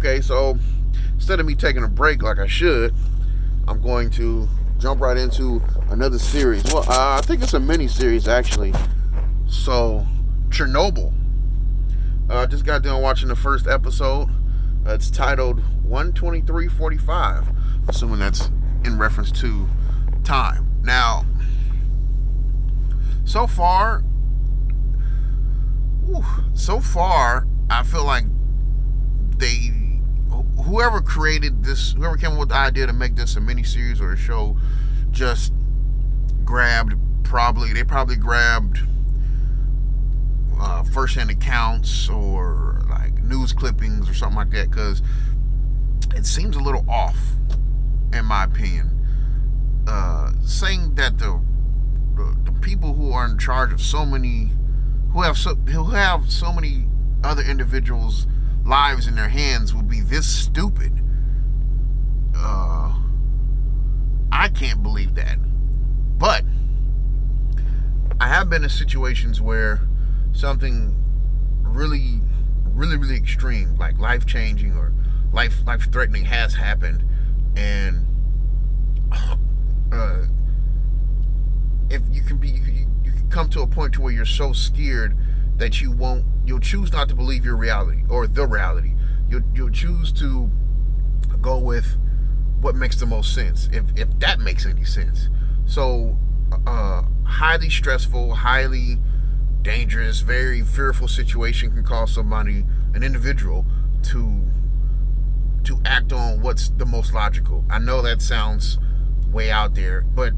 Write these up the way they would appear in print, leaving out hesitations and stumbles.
Okay, so instead of me taking a break like I should, I'm going to jump right into another series. Well, I think it's a mini series actually. So, Chernobyl. Just got done watching the first episode. It's titled 123:45, assuming that's in reference to time. Now, so far, I feel like whoever created this, whoever came up with the idea to make this a miniseries or a show, just they probably grabbed first-hand accounts or like news clippings or something like that, because it seems a little off, in my opinion. Saying that the people who are in charge of so many, who have so many other individuals' lives in their hands, will be this stupid. I can't believe that. But I have been in situations where something really extreme, like life-changing or life-threatening, has happened, and if you can come to a point to where you're so scared that you'll choose not to believe your reality or the reality. You'll choose to go with what makes the most sense, if that makes any sense. So, highly stressful, highly dangerous, very fearful situation can cause an individual, to act on what's the most logical. I know that sounds way out there, but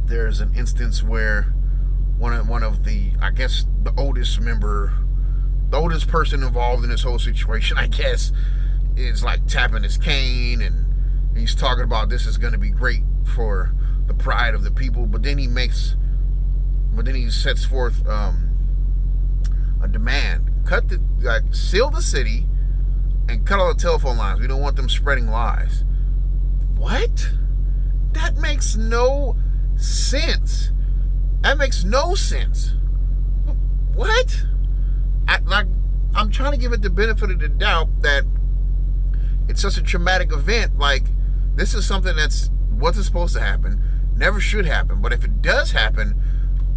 there's an instance where one of the, I guess, the oldest person involved in this whole situation, I guess, is like tapping his cane, and he's talking about this is going to be great for the pride of the people, but then he sets forth a demand: seal the city and cut all the telephone lines. We don't want them spreading lies. What? That makes no sense. That makes no sense. What? I'm trying to give it the benefit of the doubt that it's such a traumatic event. Like, this is something that's wasn't supposed to happen, never should happen. But if it does happen,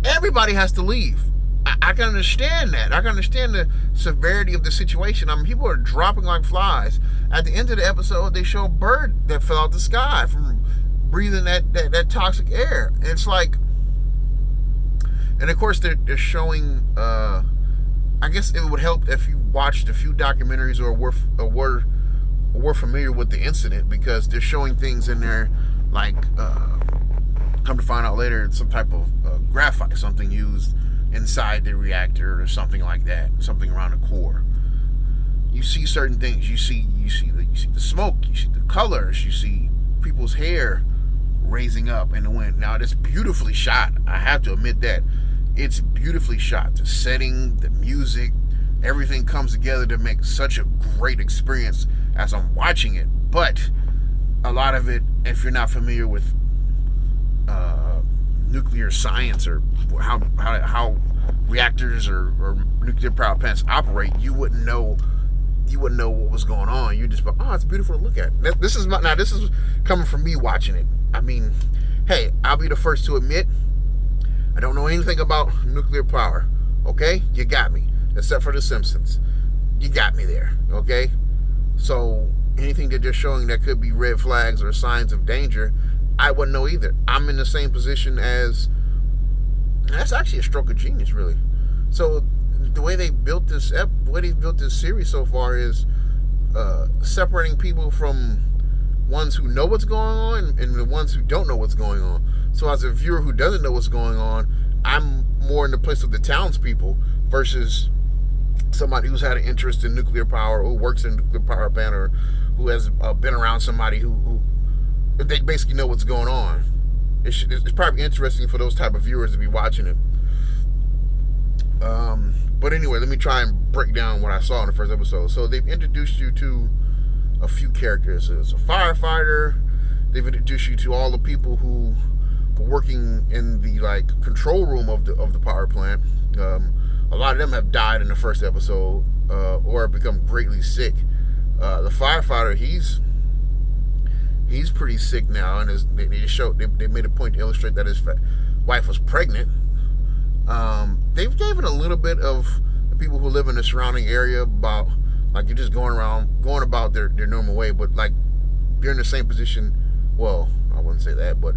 everybody has to leave. I can understand that. I can understand the severity of the situation. I mean, people are dropping like flies. At the end of the episode, they show a bird that fell out the sky from breathing that toxic air. And it's like, and of course they're showing, I guess it would help if you watched a few documentaries or were familiar with the incident, because they're showing things in there like, come to find out later, it's some type of graphite, something used inside the reactor or something like that, something around the core. You see certain things. You see the smoke. You see the colors. You see people's hair raising up in the wind. Now, it's beautifully shot. I have to admit that. It's beautifully shot. The setting, the music, everything comes together to make such a great experience as I'm watching it. But a lot of it, if you're not familiar with nuclear science or how reactors or nuclear power plants operate, you wouldn't know what was going on. You just, it's beautiful to look at. This is coming from me watching it. I mean, hey, I'll be the first to admit, I don't know anything about nuclear power. Okay, you got me. Except for The Simpsons, you got me there. Okay, so anything that they're showing that could be red flags or signs of danger, I wouldn't know either. I'm in the same position as. That's actually a stroke of genius, really. So the way they built this series so far is separating people from ones who know what's going on and the ones who don't know what's going on. So as a viewer who doesn't know what's going on, I'm more in the place of the townspeople versus somebody who's had an interest in nuclear power, who works in a nuclear power plant, or who has been around somebody who they basically know what's going on. It's probably interesting for those type of viewers to be watching it. But anyway, let me try and break down what I saw in the first episode. So they've introduced you to a few characters. There's a firefighter. They've introduced you to all the people who were working in the control room of the power plant. A lot of them have died in the first episode or have become greatly sick. The firefighter, he's pretty sick now, and they made a point to illustrate that his wife was pregnant. They've given a little bit of the people who live in the surrounding area about, like, you're just going about their normal way, but like you're in the same position. Well, I wouldn't say that, but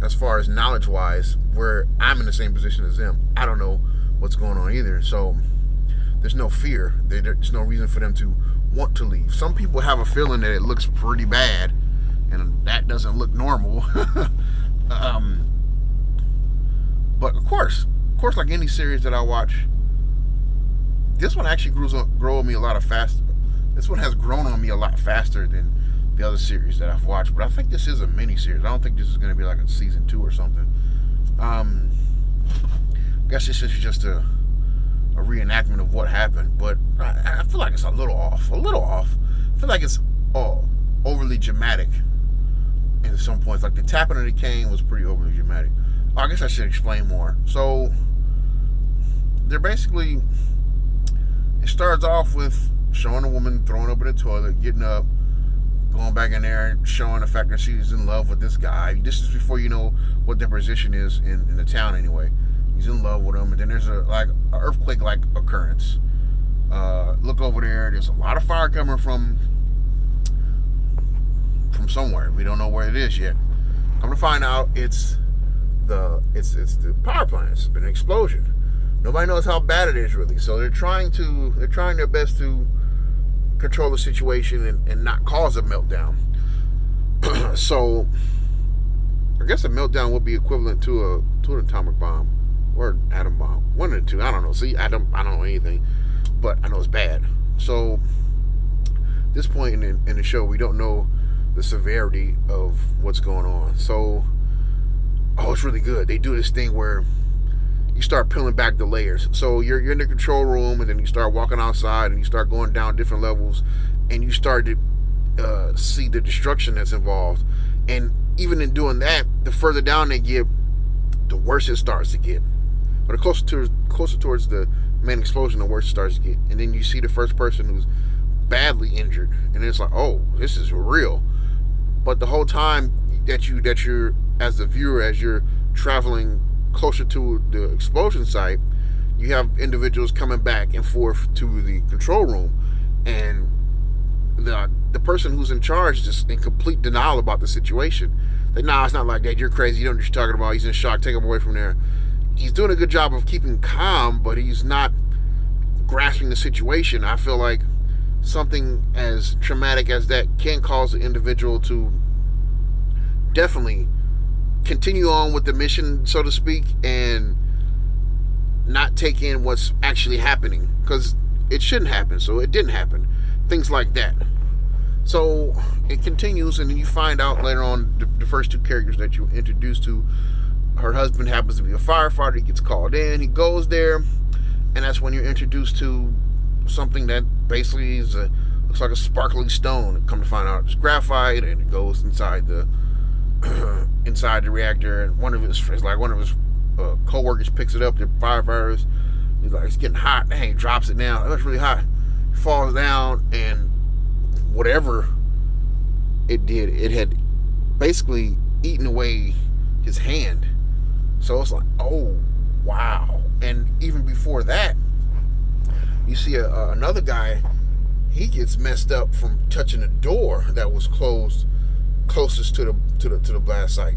as far as knowledge wise, where I'm in the same position as them, I don't know what's going on either. So there's no fear. There's no reason for them to want to leave. Some people have a feeling that it looks pretty bad, and that doesn't look normal. But of course, like any series that I watch, this one actually grow on me a lot faster. This one has grown on me a lot faster than the other series that I've watched. But I think this is a mini series. I don't think this is going to be like a season 2 or something. I guess this is just a reenactment of what happened. But I feel like it's a little off. I feel like it's overly dramatic in some points. Like the tapping of the cane was pretty overly dramatic. I guess I should explain more. So they're basically, it starts off with showing a woman throwing up in the toilet, getting up, going back in there, and showing the fact that she's in love with this guy. This is before you know what their position is in the town anyway. He's in love with him, and then there's a earthquake-like occurrence. Look over there. There's a lot of fire coming from somewhere. We don't know where it is yet. Come to find out, it's the power plant. It's been an explosion. Nobody knows how bad it is really. So they're trying their best to control the situation and not cause a meltdown. So I guess a meltdown would be equivalent to an atomic bomb or an atom bomb. One of the two. I don't know. See, I don't know anything, but I know it's bad. So at this point in the show, we don't know the severity of what's going on. So, it's really good. They do this thing where you start peeling back the layers. So you're in the control room, and then you start walking outside, and you start going down different levels, and you start to see the destruction that's involved. And even in doing that, the further down they get, the worse it starts to get. But the closer towards the main explosion, the worse it starts to get. And then you see the first person who's badly injured, and it's like, oh, this is real. But the whole time that you're as the viewer, as you're traveling closer to the explosion site, you have individuals coming back and forth to the control room, and the person who's in charge is just in complete denial about the situation. Like, nah, it's not like that. You're crazy. You don't know what you're talking about. He's in shock. Take him away from there. He's doing a good job of keeping calm, but he's not grasping the situation. I feel like something as traumatic as that can cause the individual to definitely continue on with the mission, so to speak, and not take in what's actually happening, because it shouldn't happen, so it didn't happen. Things like that. So it continues, and then you find out later on the first two characters that you introduced to. Her husband happens to be a firefighter. He gets called in. He goes there, and that's when you're introduced to something that basically looks like a sparkling stone. Come to find out it's graphite, and it goes inside the reactor. And one of his co-workers picks it up. The firefighters. He's like, it's getting hot. Dang, he drops it down. It's really hot. He falls down, and whatever it did, it had basically eaten away his hand. So it's like, oh wow. And even before that, you see another guy. He gets messed up from touching a door that was closed closest to the blast site.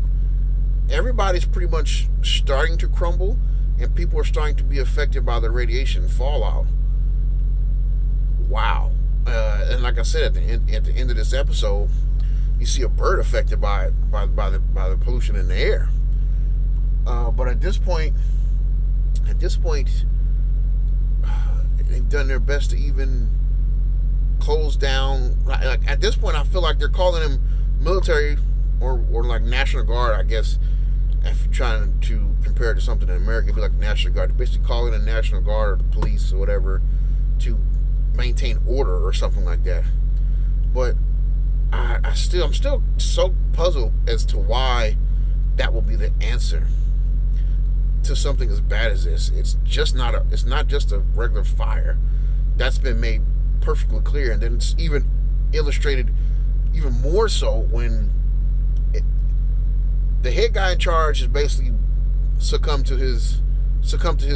Everybody's pretty much starting to crumble, and people are starting to be affected by the radiation fallout. Wow. And like I said, at the end of this episode, you see a bird affected by the pollution in the air. But at this point, they've done their best to even close down. Like at this point, I feel like they're calling them military or like National Guard, I guess. If you're trying to compare it to something in America, it'd be like National Guard. They're basically calling it National Guard or the police or whatever to maintain order or something like that. But I'm still so puzzled as to why that will be the answer to something as bad as this. It's not just a regular fire. That's been made perfectly clear. And then it's even illustrated even more so when the head guy in charge is basically succumbed to his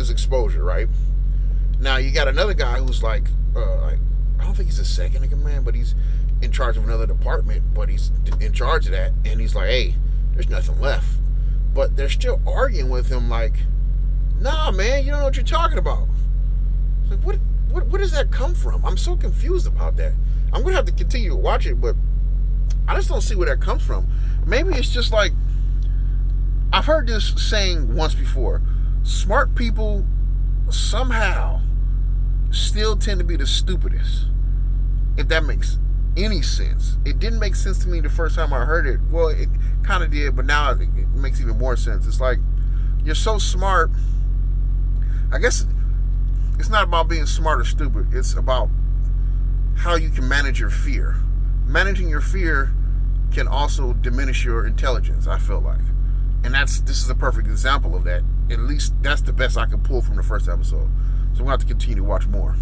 exposure, right? Now you got another guy who's like I don't think he's a second in command, but he's in charge of another department, but he's in charge of that, and he's like, hey, there's nothing left. But they're still arguing with him like, nah, man, you don't know what you're talking about. It's like, what does that come from? I'm so confused about that. I'm going to have to continue to watch it, but I just don't see where that comes from. Maybe it's just like, I've heard this saying once before. Smart people somehow still tend to be the stupidest. If that makes any sense. It didn't make sense to me the first time I heard it. Well, it kind of did, but now it makes even more sense. It's like, you're so smart. I guess it's not about being smart or stupid. It's about how you can manage your fear. Managing your fear can also diminish your intelligence, I feel like. And this is a perfect example of that. At least that's the best I can pull from the first episode. So I'm going to have to continue to watch more.